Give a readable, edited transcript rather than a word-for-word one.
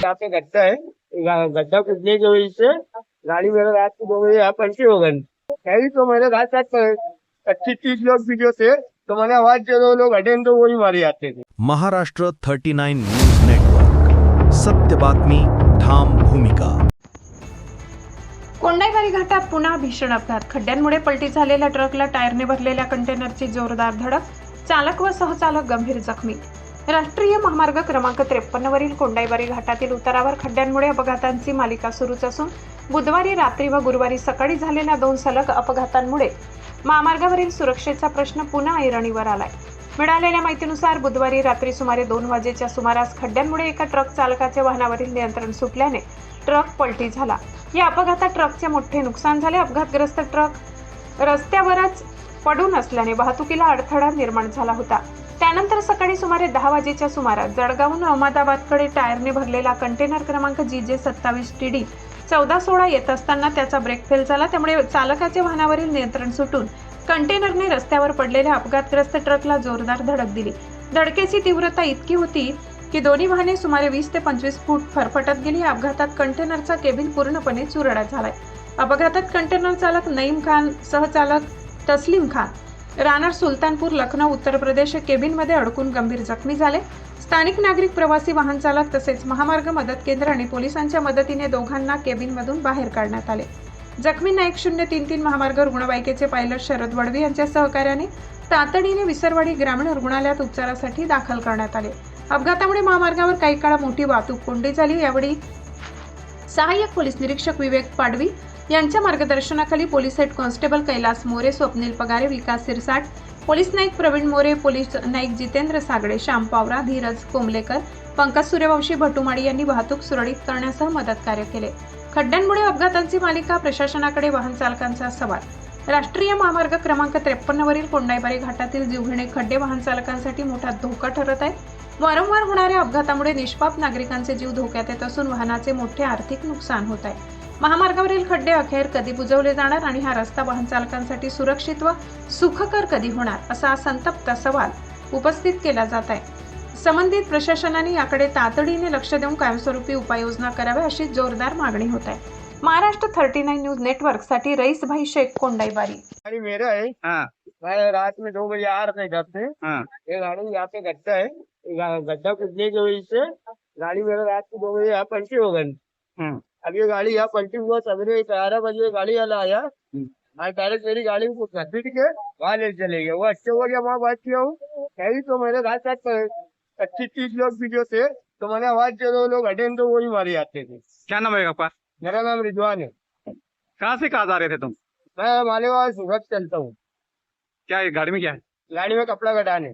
यहाँ पे गड्ढा है, गड्ढा कूदने की वजह से गाड़ी मेरे रात को 2 बजे यहाँ पलटी हो गई। कहीं तो मेरे साथ साथ 25-30 लोग भी जो थे, तो मैंने आवाज जो लोग हटे तो वही मारे जाते थे। महाराष्ट्र 39 न्यूज नेटवर्क, सत्य बातमी, ठाम भूमिका। कोंडाईबारी घाटात पुन्हा भीषण अपघात। खड्ड्यांमुळे पलटी झालेल्या ट्रकला टायरने भरलेल्या कंटेनरची जोरदार धडक, चालक व सहचालक गंभीर जखमी। राष्ट्रीय महामार्ग क्रमांक 53 वरील कोंडाईबारी घाटातील उतारावर खड्ड्यांमुळे अपघातांची मालिका सुरूच असून बुधवारी रात्री व गुरुवारी सकाळी झालेल्या 2 सलग अपघातांमुळे महामार्गावरील सुरक्षेचा प्रश्न पुन्हा ऐरणीवर आलाय। मिळालेल्या माहितीनुसार बुधवारी रात्री सुमारे 2 वाजेच्या सुमारास खड्ड्यांमुळे एका ट्रक चालकाच्या वाहनावरील नियंत्रण सुटल्याने ट्रक पलटी झाला। या अपघातात ट्रकचे मोठे नुकसान झाले। अपघातग्रस्त ट्रक रस्त्यावरच पडून असल्याने वाहतुकीला अडथळा निर्माण झाला होता। त्यानंतर सकाळी सुमारे 10 वाजेच्या सुमारास जळगावहून अहमदाबादकडे टायरने भरलेला कंटेनर क्रमांक GJ 27 TD 1416 येत असताना त्याचा ब्रेक फेल झाला। त्यामुळे चालकाच्या वाहनावरील नियंत्रण सुटून कंटेनरने रस्त्यावर पडलेल्या अपघातग्रस्त ट्रकला जोरदार धडक दिली। धडकेची तीव्रता इतकी होती की दोन्ही वाहने सुमारे 20 ते 25 फूट फरफटत गेली। या अपघातात कंटेनरचा केबिन पूर्णपणे चुरडा झालाय। अपघातात कंटेनर चालक नईम खान, सहचालक तस्लीम खान, राहणार सुलतानपूर, लखनौ, उत्तर प्रदेश केबिनमध्ये अडकून गंभीर जखमी झाले। स्थानिक नागरिक, प्रवासी वाहन चालक तसेच महामार्ग मदत केंद्र आणि पोलिसांच्या मदतीने दोघांना केबिनमधून बाहेर काढण्यात आले। जखमींना 1033 महामार्ग रुग्णवाहिकेचे पायलट शरद वडवी यांच्या सहकार्याने तातडीने विसरवाडी ग्रामीण रुग्णालयात उपचारासाठी दाखल करण्यात आले। अपघातामुळे महामार्गावर काही काळ मोठी वाहतूक कोंडी झाली। यावेळी सहाय्यक पोलीस निरीक्षक विवेक पाडवी यांच्या मार्गदर्शनाखाली police head constable Kailas More, Swapnil Pagare, Vikas Sirsat, police Naik Pravin More, police Naik Jitendra Sagade, Shyam Pawara, Dhiraj Komblekar, Pankaj Suryavanshi, Bhatumadi यांनी वाहतूक सुरळीत करण्यासह मदत कार्य केले। खड्ड्यांमुळे अपघातांची मालिका, प्रशासनाकडे वाहन चालकांचा सवाल। राष्ट्रीय महामार्ग क्रमांक 53 वरील कोंडाईबारी घाटातील जीवघेणे खड्डे वाहन चालकांसाठी मोठा धोका ठरत आहेत। वारंवार होणाऱ्या अपघातामुळे निष्पाप नागरिकांचे जीव धोक्यात येत असून वाहनाचे मोठे आर्थिक नुकसान होत आहे। महामार्गावरील खड्डे अखेर कधी बुजवले जाणार आणि हा रस्ता वाहन चालकांसाठी सुरक्षित व सुखकर कधी होणार, असा संतप्त सवाल उपस्थित केला जात आहे। संबंधित प्रशासनाने याकडे तातडीने लक्ष देऊन कायमस्वरूपी उपाययोजना कराव्या, अशी जोरदार मागणी होत आहे। महाराष्ट्र 39 न्यूज नेटवर्क साठी रईस भाई शेख, कोंडाईबारी। गाड़ी मेरा है। मैं रात में 2 बजे आ रहा था घर से। ये गाड़ी यहाँ पे गड्ढा है, गड्ढा कूदने की वजह से गाड़ी मेरे रात को 2 बजे यहाँ पलटी हो गई। अब ये गाड़ी यहाँ पलटी हुआ, सवेरे 11 बजे गाड़ी वाला आया और डायरेक्ट मेरी गाड़ी को घसीट के वहाँ ले चले गए। वो अच्छे हो गया, वहाँ बात किया हूँ। कहीं तो मेरे साथ साथ 25-30 लोग भी जो थे, तो मैंने आवाज जो लोग हटे तो वही मारे जाते थे। क्या नाम है आपका? मेरा नाम रिजवान है। कहाँ से कहाँ जा रहे थे तुम? मैं मालेगांव सूरत चलता हूँ। क्या है गाड़ी में क्या है? गाड़ी में कपड़ा कटाने।